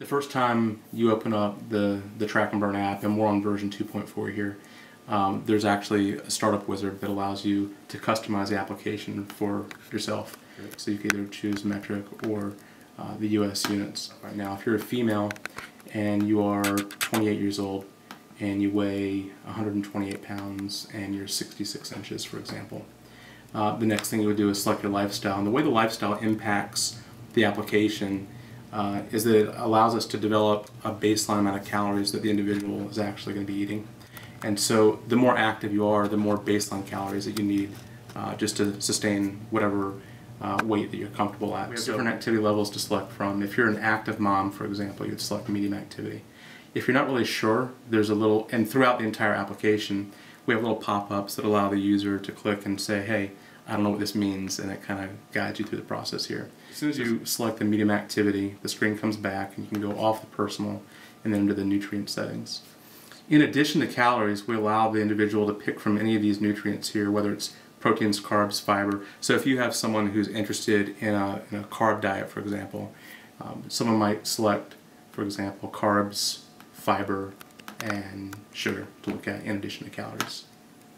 The first time you open up the Track and Burn app, and we're on version 2.4 here, there's actually a startup wizard that allows you to customize the application for yourself. So you can either choose metric or the US units. Right now, if you're a female and you are 28 years old and you weigh 128 pounds and you're 66 inches, for example, the next thing you would do is select your lifestyle. And the way the lifestyle impacts the application is that it allows us to develop a baseline amount of calories that the individual is actually going to be eating. And so the more active you are, the more baseline calories that you need just to sustain whatever weight that you're comfortable at. We have different activity levels to select from. If you're an active mom, for example, you'd select medium activity. If you're not really sure, there's a little, and throughout the entire application, we have little pop-ups that allow the user to click and say, hey, I don't know what this means, and it kind of guides you through the process here. As soon as you select the medium activity, the screen comes back and you can go off the personal and then into the nutrient settings. In addition to calories, we allow the individual to pick from any of these nutrients here, whether it's proteins, carbs, fiber. So if you have someone who's interested in a carb diet, for example, someone might select, for example, carbs, fiber, and sugar to look at in addition to calories.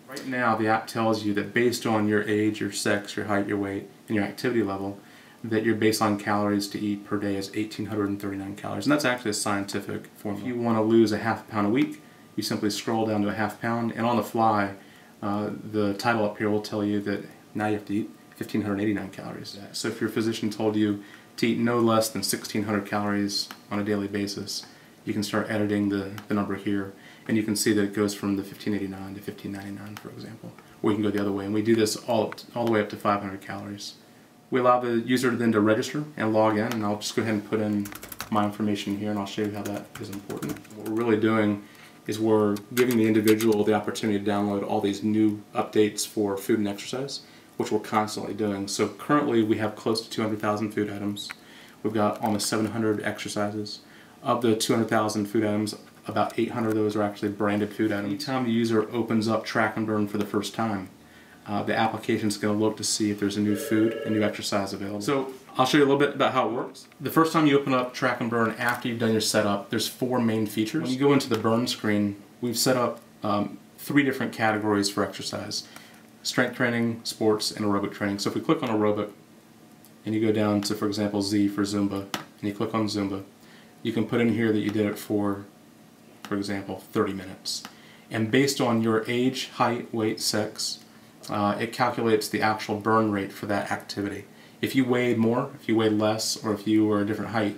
Right now, the app tells you that based on your age, your sex, your height, your weight, and your activity level, that your baseline calories to eat per day is 1,839 calories. And that's actually a scientific formula. If you want to lose a half pound a week, you simply scroll down to a half pound, and on the fly, the title up here will tell you that now you have to eat 1,589 calories. So if your physician told you to eat no less than 1,600 calories on a daily basis, you can start editing the number here, and you can see that it goes from the 1,589 to 1,599, for example. Or you can go the other way, and we do this all the way up to 500 calories. We allow the user then to register and log in, and I'll just go ahead and put in my information here, and I'll show you how that is important. What we're really doing is we're giving the individual the opportunity to download all these new updates for food and exercise, which we're constantly doing. So currently we have close to 200,000 food items. We've got almost 700 exercises. Of the 200,000 food items, about 800 of those are actually branded food items. Anytime the user opens up Track and Burn for the first time, the application is going to look to see if there's a new food and new exercise available. So I'll show you a little bit about how it works. The first time you open up Track and Burn after you've done your setup, there's 4 main features. When you go into the burn screen, we've set up 3 different categories for exercise: strength training, sports, and aerobic training. So if we click on aerobic and you go down to, for example, Z for Zumba, and you click on Zumba, you can put in here that you did it for example, 30 minutes. And based on your age, height, weight, sex, it calculates the actual burn rate for that activity. If you weighed more, if you weighed less, or if you were a different height,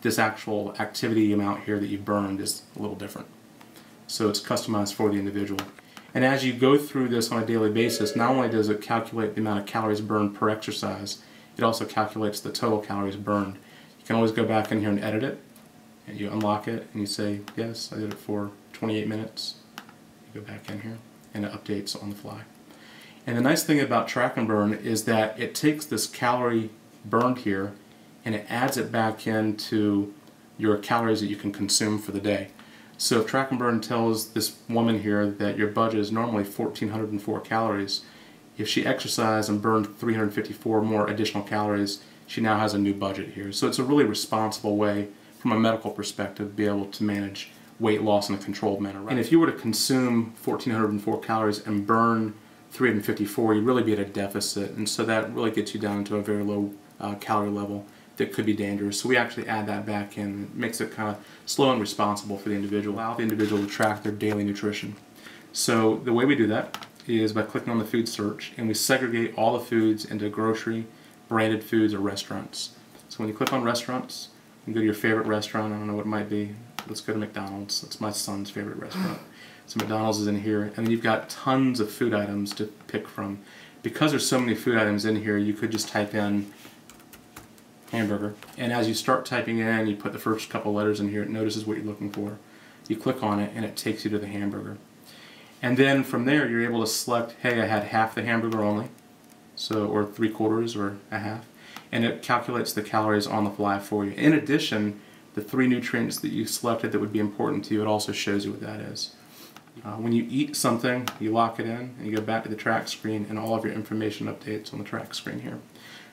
this actual activity amount here that you burned is a little different. So it's customized for the individual. And as you go through this on a daily basis, not only does it calculate the amount of calories burned per exercise, it also calculates the total calories burned. You can always go back in here and edit it, and you unlock it and you say, yes, I did it for 28 minutes. You go back in here and it updates on the fly. And the nice thing about Track and Burn is that it takes this calorie burned here and it adds it back into your calories that you can consume for the day. So if Track and Burn tells this woman here that your budget is normally 1,404 calories, if she exercised and burned 354 more additional calories, she now has a new budget here. So it's a really responsible way from a medical perspective to be able to manage weight loss in a controlled manner. And if you were to consume 1,404 calories and burn 354, you'd really be at a deficit, and so that really gets you down to a very low calorie level that could be dangerous. So we actually add that back in. It makes it kind of slow and responsible for the individual, allow the individual to track their daily nutrition. So the way we do that is by clicking on the food search, and we segregate all the foods into grocery, branded foods, or restaurants. So when you click on restaurants, you can go to your favorite restaurant. I don't know what it might be. Let's go to McDonald's. That's my son's favorite restaurant. So McDonald's is in here, and then you've got tons of food items to pick from. Because there's so many food items in here, you could just type in hamburger, and as you start typing in, you put the first couple letters in here, it notices what you're looking for. You click on it and it takes you to the hamburger. And then from there you're able to select, hey, I had half the hamburger only, so, or 3/4 or a half, and it calculates the calories on the fly for you. In addition, the 3 nutrients that you selected that would be important to you, it also shows you what that is. When you eat something, you lock it in and you go back to the track screen, and all of your information updates on the track screen here.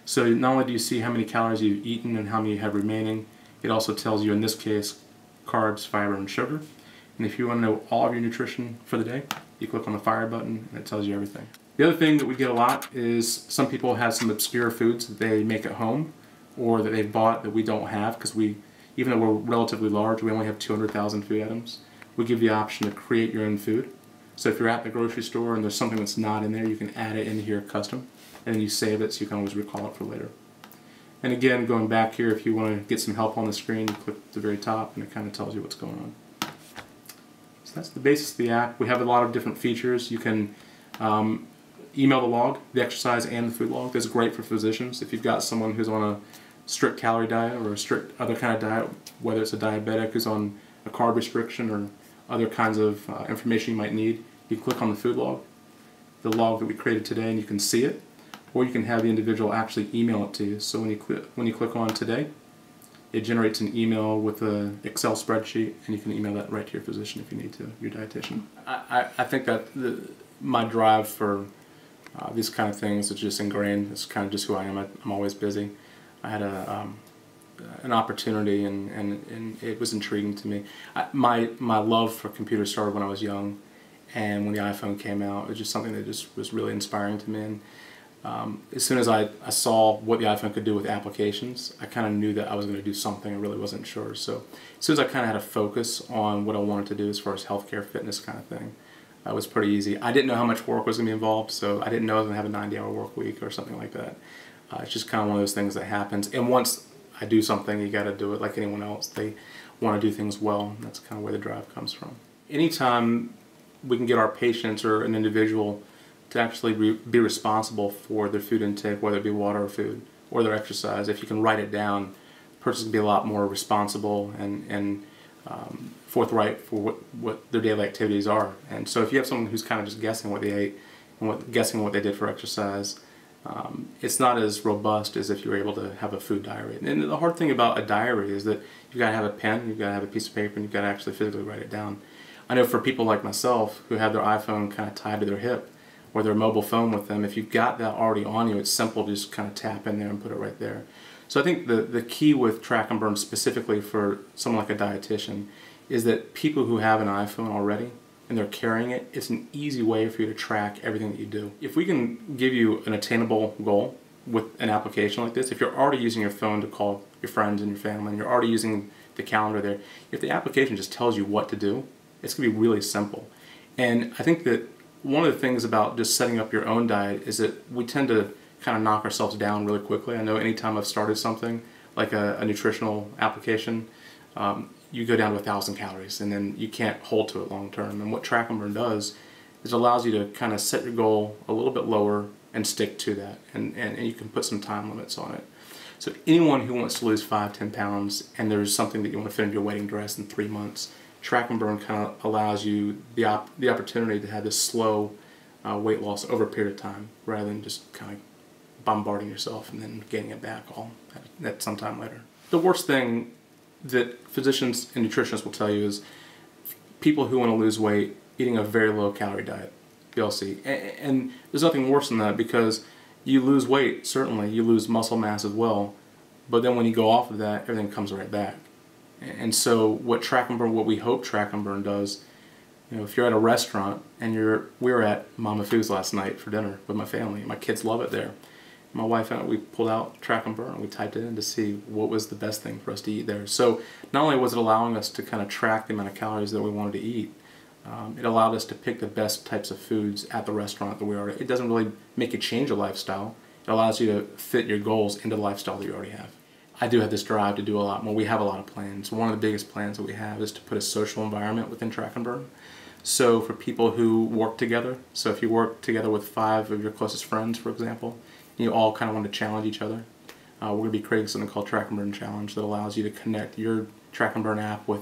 So not only do you see how many calories you've eaten and how many you have remaining, It also tells you, in this case, carbs, fiber, and sugar. And if you want to know all of your nutrition for the day, you click on the fire button and it tells you everything. The other thing that we get a lot is some people have some obscure foods that they make at home or that they've bought that we don't have, because even though we're relatively large, we only have 200,000 food items. We give you the option to create your own food. So if you're at the grocery store and there's something that's not in there, you can add it into here custom, and then you save it so you can always recall it for later. And again, going back here, if you want to get some help on the screen, you click at the very top and it kind of tells you what's going on. So that's the basics of the app. We have a lot of different features. You can email the log, the exercise and the food log. That's great for physicians. If you've got someone who's on a strict calorie diet or a strict other kind of diet, whether it's a diabetic who's on a carb restriction or other kinds of information you might need, you can click on the food log, the log that we created today, and you can see it, or you can have the individual actually email it to you. So when you click on today, it generates an email with an Excel spreadsheet, and you can email that right to your physician if you need to, your dietitian. I think that my drive for these kind of things is just ingrained. It's kind of just who I am. I'm always busy. I had an opportunity, and it was intriguing to me. My love for computers started when I was young, and when the iPhone came out, it was just something that just was really inspiring to me. And as soon as I saw what the iPhone could do with applications, I kind of knew that I was going to do something. I really wasn't sure. So as soon as I kind of had a focus on what I wanted to do as far as healthcare, fitness kind of thing, it was pretty easy. I didn't know how much work was going to be involved, so I didn't know I was going to have a 90-hour work week or something like that. It's just kind of one of those things that happens. And once I do something, you got to do it like anyone else. They want to do things well. That's kind of where the drive comes from. Anytime we can get our patients or an individual to actually be responsible for their food intake, whether it be water or food, or their exercise, if you can write it down, the person can be a lot more responsible and forthright for what their daily activities are. And so if you have someone who's kind of just guessing what they ate and guessing what they did for exercise, it's not as robust as if you're able to have a food diary. And the hard thing about a diary is that you've got to have a pen, you've got to have a piece of paper, and you've got to actually physically write it down. I know for people like myself who have their iPhone kind of tied to their hip or their mobile phone with them, if you've got that already on you, it's simple to just kind of tap in there and put it right there. So I think the key with Track and Burn specifically for someone like a dietitian is that people who have an iPhone already and they're carrying it, it's an easy way for you to track everything that you do. If we can give you an attainable goal with an application like this, if you're already using your phone to call your friends and your family, and you're already using the calendar there, if the application just tells you what to do, it's going to be really simple. And I think that one of the things about just setting up your own diet is that we tend to kind of knock ourselves down really quickly. I know anytime I've started something like a nutritional application, you go down to 1,000 calories and then you can't hold to it long term. And what Track and Burn does is it allows you to kind of set your goal a little bit lower and stick to that, and you can put some time limits on it. So anyone who wants to lose 5-10 pounds and there's something that you want to fit into your wedding dress in 3 months, Track and Burn kind of allows you the opportunity to have this slow weight loss over a period of time, rather than just kind of bombarding yourself and then gaining it back all at some time later. The worst thing that physicians and nutritionists will tell you is people who want to lose weight eating a very low calorie diet, BLC. And there's nothing worse than that, because you lose weight, certainly, you lose muscle mass as well, but then when you go off of that, everything comes right back. And so what Track and Burn, what we hope Track and Burn does, if you're at a restaurant and we were at Mama Foo's last night for dinner with my family, my kids love it there. My wife and I, we pulled out Track and Burn and we typed it in to see what was the best thing for us to eat there. So not only was it allowing us to kind of track the amount of calories that we wanted to eat, it allowed us to pick the best types of foods at the restaurant that we already. It doesn't really make you change a lifestyle. It allows you to fit your goals into the lifestyle that you already have. I do have this drive to do a lot more. We have a lot of plans. One of the biggest plans that we have is to put a social environment within Track and Burn. So for people who work together, so if you work together with 5 of your closest friends, for example, and you all kind of want to challenge each other, we're going to be creating something called Track and Burn Challenge that allows you to connect your Track and Burn app with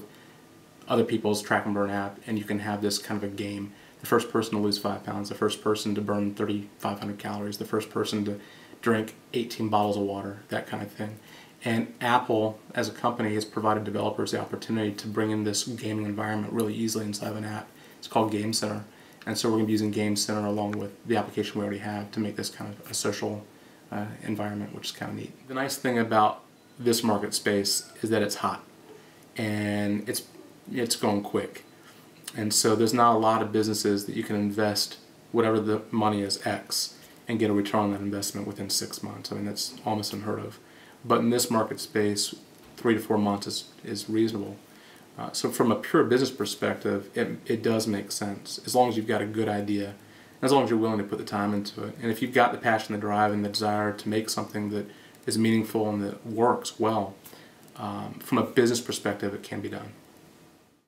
other people's Track and Burn app, and you can have this kind of a game. The first person to lose 5 pounds, the first person to burn 3,500 calories, the first person to drink 18 bottles of water, that kind of thing. And Apple, as a company, has provided developers the opportunity to bring in this gaming environment really easily inside of an app. It's called Game Center. And so we're going to be using Game Center along with the application we already have to make this kind of a social environment, which is kind of neat. The nice thing about this market space is that it's hot and it's going quick. And so there's not a lot of businesses that you can invest whatever the money is, X, and get a return on that investment within 6 months. I mean, that's almost unheard of. But in this market space, 3 to 4 months is reasonable. So from a pure business perspective, it does make sense, as long as you've got a good idea, as long as you're willing to put the time into it. And if you've got the passion, the drive, and the desire to make something that is meaningful and that works well, from a business perspective, it can be done.